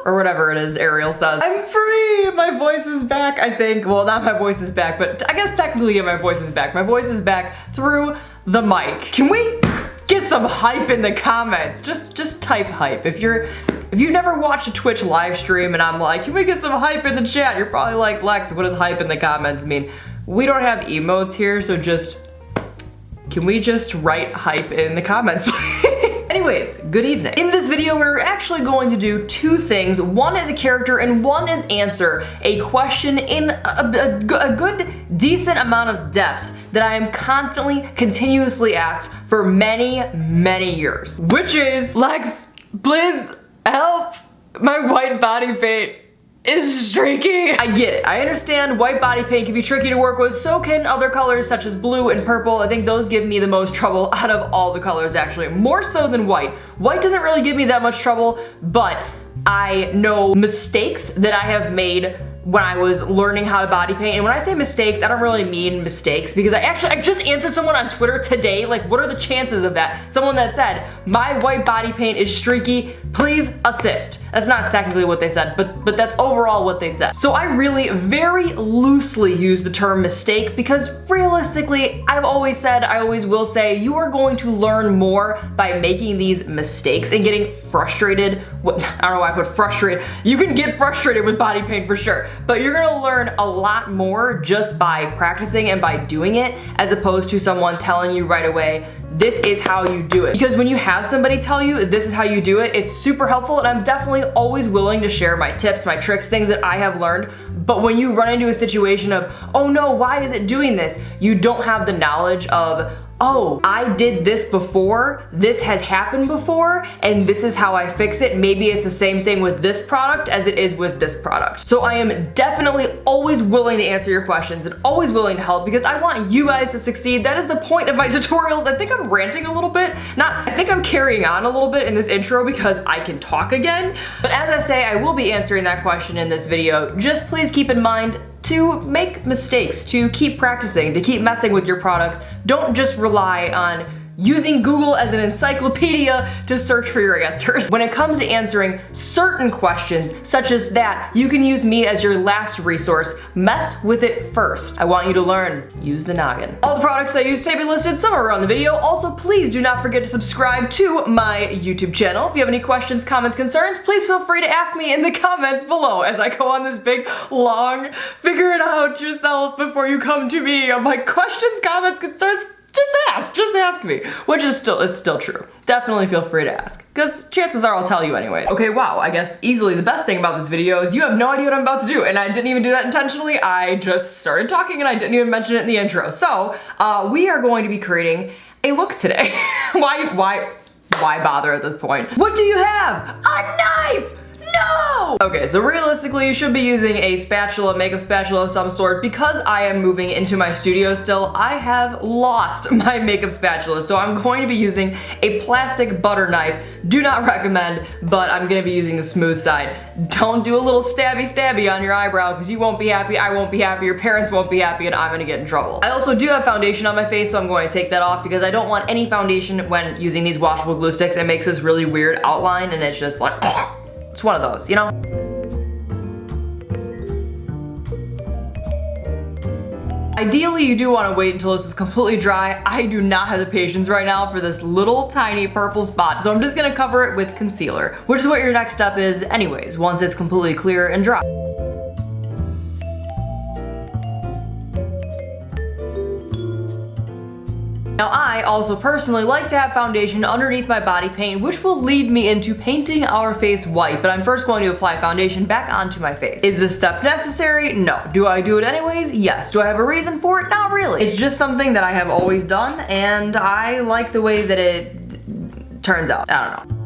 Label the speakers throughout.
Speaker 1: or whatever it is Ariel says. I'm free! My voice is back, I think. Well, not my voice is back, but I guess technically my voice is back. My voice is back through the mic. Can we get some hype in the comments? Just type hype. If you've never watched a Twitch live stream and I'm like, can we get some hype in the chat? You're probably like, Lex, what does hype in the comments mean? We don't have emotes here, so can we just write hype in the comments, please? Anyways, good evening. In this video, we're actually going to do two things. One is a character and one is answer a question in a good, decent amount of depth that I am constantly, continuously asked for many, many years. Which is, Lex, please help. My white body paint is streaky. I get it. I understand white body paint can be tricky to work with, so can other colors such as blue and purple. I think those give me the most trouble out of all the colors, actually. More so than white. White doesn't really give me that much trouble, but I know mistakes that I have made when I was learning how to body paint. And when I say mistakes, I don't really mean mistakes, because I just answered someone on Twitter today, like, what are the chances of that? Someone that said, my white body paint is streaky, please assist. That's not technically what they said, but that's overall what they said. So I really very loosely use the term mistake, because realistically, I've always said, I always will say, you are going to learn more by making these mistakes and getting frustrated. I don't know why I put frustrated. You can get frustrated with body paint for sure, but you're gonna learn a lot more just by practicing and by doing it, as opposed to someone telling you right away, this is how you do it. Because when you have somebody tell you this is how you do it, it's super helpful, and I'm definitely always willing to share my tips, my tricks, things that I have learned. But when you run into a situation of, oh no, why is it doing this? You don't have the knowledge of, oh, I did this before, this has happened before, and this is how I fix it. Maybe it's the same thing with this product as it is with this product. So I am definitely always willing to answer your questions and always willing to help, because I want you guys to succeed. That is the point of my tutorials. I think I'm ranting a little bit. I think I'm carrying on a little bit in this intro because I can talk again. But as I say, I will be answering that question in this video. Just please keep in mind to make mistakes, to keep practicing, to keep messing with your products. Don't just rely on using Google as an encyclopedia to search for your answers. When it comes to answering certain questions, such as that, you can use me as your last resource. Mess with it first. I want you to learn. Use the noggin. All the products I use to be listed somewhere around the video. Also, please do not forget to subscribe to my YouTube channel. If you have any questions, comments, concerns, please feel free to ask me in the comments below as I go on this big, long, figure it out yourself before you come to me. I'm like, questions, comments, concerns, just ask me. Which is it's still true. Definitely feel free to ask, because chances are I'll tell you anyways. Okay, wow, I guess easily the best thing about this video is you have no idea what I'm about to do, and I didn't even do that intentionally. I just started talking and I didn't even mention it in the intro. So, we are going to be creating a look today. Why bother at this point? What do you have? A knife! No! Okay, so realistically, you should be using a spatula, makeup spatula of some sort. Because I am moving into my studio still, I have lost my makeup spatula, so I'm going to be using a plastic butter knife. Do not recommend, but I'm gonna be using the smooth side. Don't do a little stabby on your eyebrow, because you won't be happy, I won't be happy, your parents won't be happy, and I'm gonna get in trouble. I also do have foundation on my face, so I'm going to take that off, because I don't want any foundation when using these washable glue sticks. It makes this really weird outline, and it's just like, it's one of those, you know? Ideally, you do want to wait until this is completely dry. I do not have the patience right now for this little tiny purple spot, so I'm just gonna cover it with concealer, which is what your next step is anyways, once it's completely clear and dry. Now I also personally like to have foundation underneath my body paint, which will lead me into painting our face white, but I'm first going to apply foundation back onto my face. Is this step necessary? No. Do I do it anyways? Yes. Do I have a reason for it? Not really. It's just something that I have always done, and I like the way that it turns out. I don't know.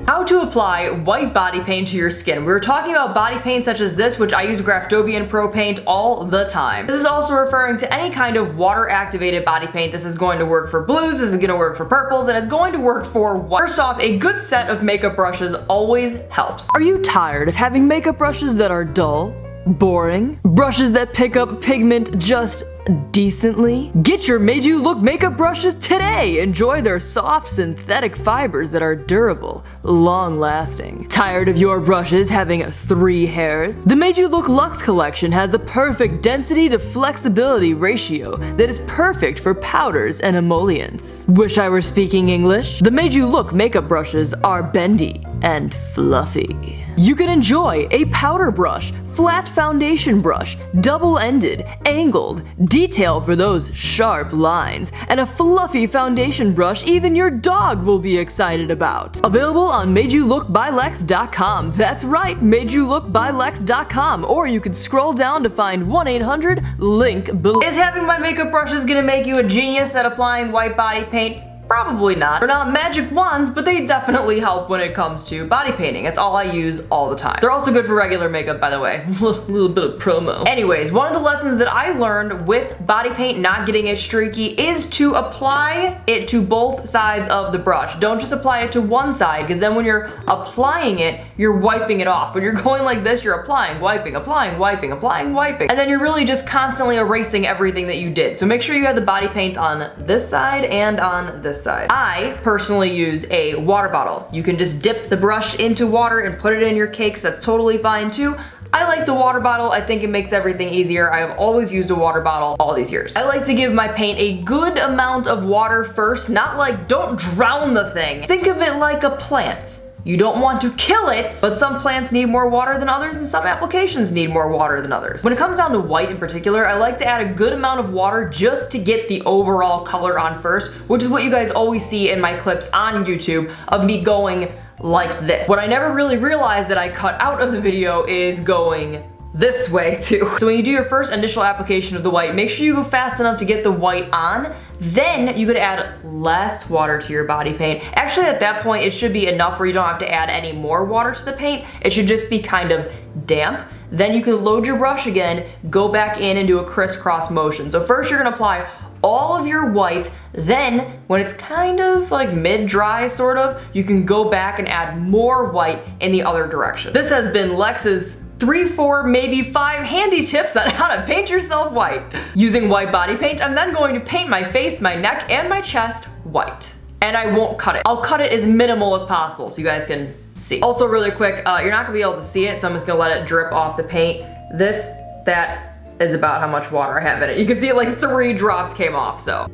Speaker 1: How to apply white body paint to your skin. We were talking about body paint such as this, which I use Graftobian Pro Paint all the time. This is also referring to any kind of water activated body paint. This is going to work for blues, this is going to work for purples, and it's going to work for white. First off, a good set of makeup brushes always helps. Are you tired of having makeup brushes that are dull? Boring? Brushes that pick up pigment just decently? Get your MadeULook makeup brushes today! Enjoy their soft synthetic fibers that are durable, long-lasting. Tired of your brushes having 3 hairs? The MadeULook Luxe collection has the perfect density to flexibility ratio that is perfect for powders and emollients. Wish I were speaking English? The MadeULook makeup brushes are bendy and fluffy. You can enjoy a powder brush, flat foundation brush, double-ended, angled, detail for those sharp lines, and a fluffy foundation brush even your dog will be excited about. Available on MadeULookByLex.com. That's right, MadeULookByLex.com, or you could scroll down to find 1-800 link below. Is having my makeup brushes gonna make you a genius at applying white body paint? Probably not. They're not magic wands, but they definitely help when it comes to body painting. It's all I use all the time. They're also good for regular makeup, by the way. A little bit of promo. Anyways, one of the lessons that I learned with body paint not getting it streaky is to apply it to both sides of the brush. Don't just apply it to one side, because then when you're applying it, you're wiping it off. When you're going like this, you're applying, wiping, applying, wiping, applying, wiping. And then you're really just constantly erasing everything that you did. So make sure you have the body paint on this side and on this side. I personally use a water bottle. You can just dip the brush into water and put it in your cakes. That's totally fine too. I like the water bottle. I think it makes everything easier. I've always used a water bottle all these years. I like to give my paint a good amount of water first, not like don't drown the thing. Think of it like a plant. You don't want to kill it, but some plants need more water than others and some applications need more water than others. When it comes down to white in particular, I like to add a good amount of water just to get the overall color on first, which is what you guys always see in my clips on YouTube of me going like this. What I never really realized that I cut out of the video is going this way too. So when you do your first initial application of the white, make sure you go fast enough to get the white on. Then you could add less water to your body paint. Actually, at that point, it should be enough where you don't have to add any more water to the paint. It should just be kind of damp. Then you can load your brush again, go back in and do a crisscross motion. So first you're gonna apply all of your white, then when it's kind of like mid-dry sort of, you can go back and add more white in the other direction. This has been Lex's 3, 4, maybe 5 handy tips on how to paint yourself white. Using white body paint, I'm then going to paint my face, my neck, and my chest white. And I won't cut it. I'll cut it as minimal as possible so you guys can see. Also really quick, you're not gonna be able to see it, so I'm just gonna let it drip off the paint. That is about how much water I have in it. You can see it like 3 drops came off, so.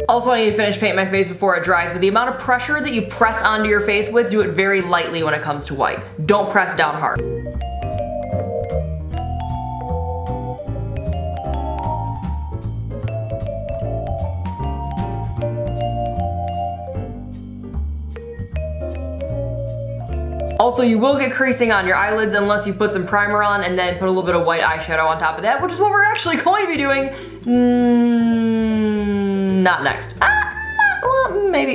Speaker 1: Also, I need to finish painting my face before it dries, but the amount of pressure that you press onto your face with, do it very lightly when it comes to white. Don't press down hard. Also, you will get creasing on your eyelids unless you put some primer on and then put a little bit of white eyeshadow on top of that, which is what we're actually going to be doing. Not next. Well, maybe.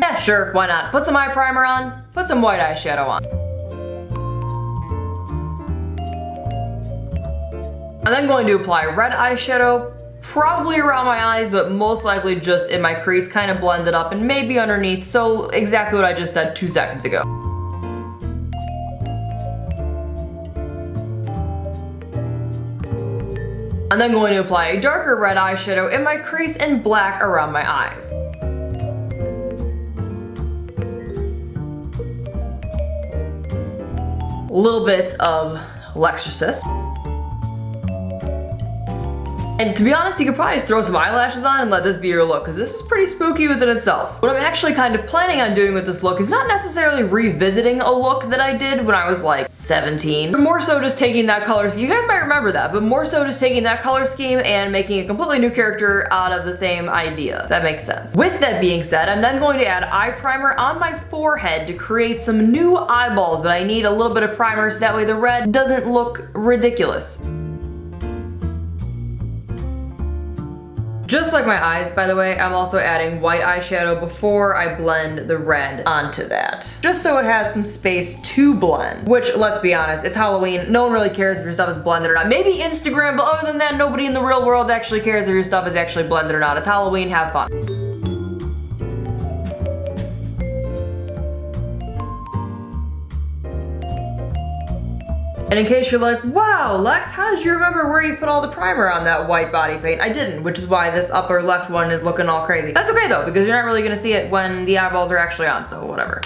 Speaker 1: Yeah, sure, why not? Put some eye primer on, put some white eyeshadow on. I'm then going to apply red eyeshadow, probably around my eyes, but most likely just in my crease, kind of blend it up and maybe underneath, so exactly what I just said 2 seconds ago. I'm then going to apply a darker red eyeshadow in my crease and black around my eyes. A little bit of Alexys. And to be honest, you could probably just throw some eyelashes on and let this be your look, because this is pretty spooky within itself. What I'm actually kind of planning on doing with this look is not necessarily revisiting a look that I did when I was like 17, but more so just taking that color scheme. You guys might remember that, but more so just taking that color scheme and making a completely new character out of the same idea. That makes sense. With that being said, I'm then going to add eye primer on my forehead to create some new eyeballs, but I need a little bit of primer so that way the red doesn't look ridiculous. Just like my eyes, by the way, I'm also adding white eyeshadow before I blend the red onto that. Just so it has some space to blend. Which, let's be honest, it's Halloween. No one really cares if your stuff is blended or not. Maybe Instagram, but other than that, nobody in the real world actually cares if your stuff is actually blended or not. It's Halloween, have fun. And in case you're like, wow, Lex, how did you remember where you put all the primer on that white body paint? I didn't, which is why this upper left one is looking all crazy. That's okay though, because you're not really gonna see it when the eyeballs are actually on, so whatever.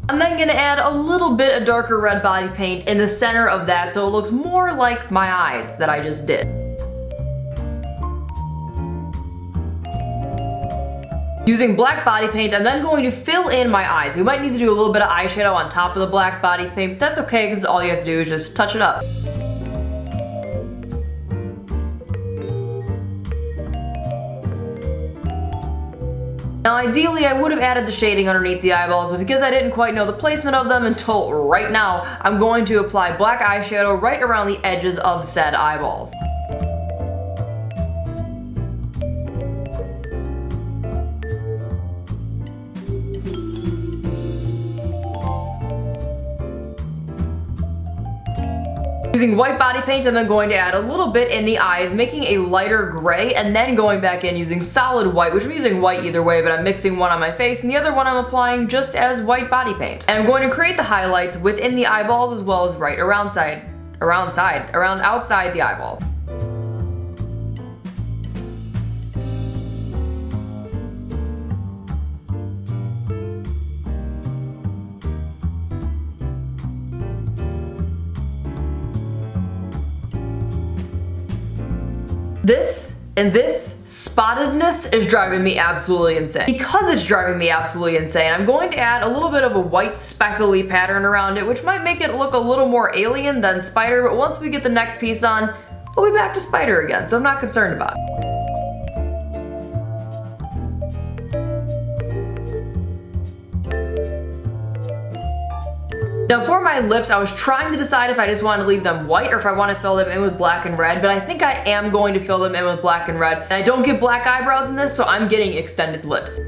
Speaker 1: I'm then gonna add a little bit of darker red body paint in the center of that so it looks more like my eyes that I just did. Using black body paint, I'm then going to fill in my eyes. We might need to do a little bit of eyeshadow on top of the black body paint, but that's okay because all you have to do is just touch it up. Now ideally I would have added the shading underneath the eyeballs, but because I didn't quite know the placement of them until right now, I'm going to apply black eyeshadow right around the edges of said eyeballs. Using white body paint, I'm then going to add a little bit in the eyes, making a lighter gray, and then going back in using solid white, which I'm using white either way, but I'm mixing one on my face, and the other one I'm applying just as white body paint. And I'm going to create the highlights within the eyeballs as well as right around outside the eyeballs. This spottedness is driving me absolutely insane. Because it's driving me absolutely insane, I'm going to add a little bit of a white speckly pattern around it, which might make it look a little more alien than spider, but once we get the neck piece on, we'll be back to spider again, so I'm not concerned about it. Now for my lips, I was trying to decide if I just wanted to leave them white or if I want to fill them in with black and red, but I think I am going to fill them in with black and red. And I don't get black eyebrows in this, so I'm getting extended lips.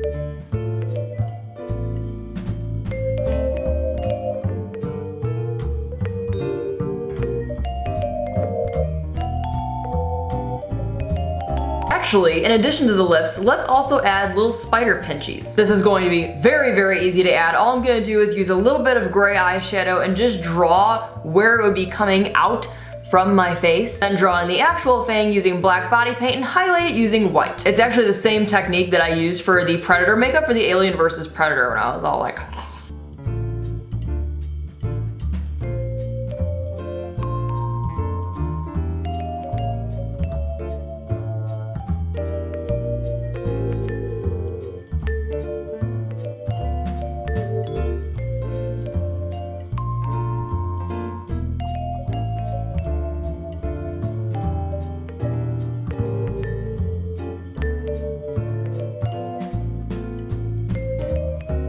Speaker 1: Actually, in addition to the lips, let's also add little spider pinchies. This is going to be very, very easy to add. All I'm gonna do is use a little bit of gray eyeshadow and just draw where it would be coming out from my face. Then draw in the actual thing using black body paint and highlight it using white. It's actually the same technique that I used for the Predator makeup for the Alien vs. Predator when I was all like,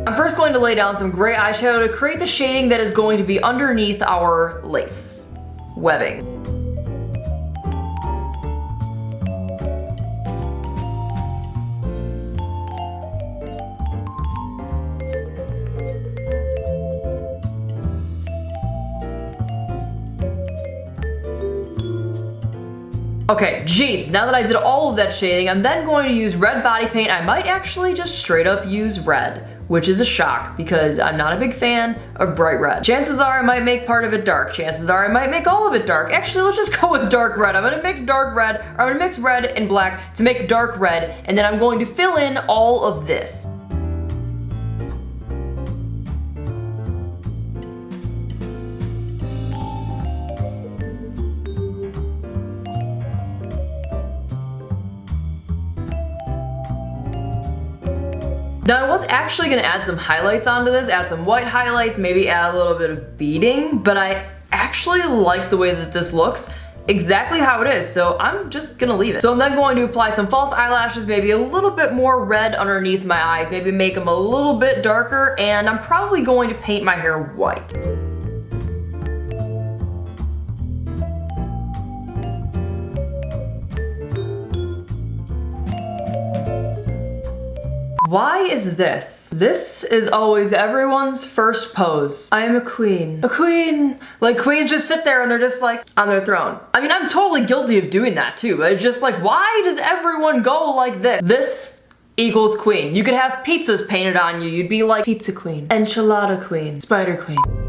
Speaker 1: I'm first going to lay down some gray eyeshadow to create the shading that is going to be underneath our lace webbing. Okay, geez, now that I did all of that shading, I'm then going to use red body paint. I might actually just straight up use red, which is a shock because I'm not a big fan of bright red. Chances are I might make part of it dark. Chances are I might make all of it dark. Actually, let's just go with dark red. I'm gonna mix dark red, or I'm gonna mix red and black to make dark red, and then I'm going to fill in all of this. Now I was actually gonna add some highlights onto this, add some white highlights, maybe add a little bit of beading, but I actually like the way that this looks exactly how it is, so I'm just gonna leave it. So I'm then going to apply some false eyelashes, maybe a little bit more red underneath my eyes, maybe make them a little bit darker, and I'm probably going to paint my hair white. Why is this? This is always everyone's first pose. I am a queen. A queen. Like queens just sit there and they're just like on their throne. I mean, I'm totally guilty of doing that too, but it's just like, why does everyone go like this? This equals queen. You could have pizzas painted on you. You'd be like pizza queen, enchilada queen, spider queen.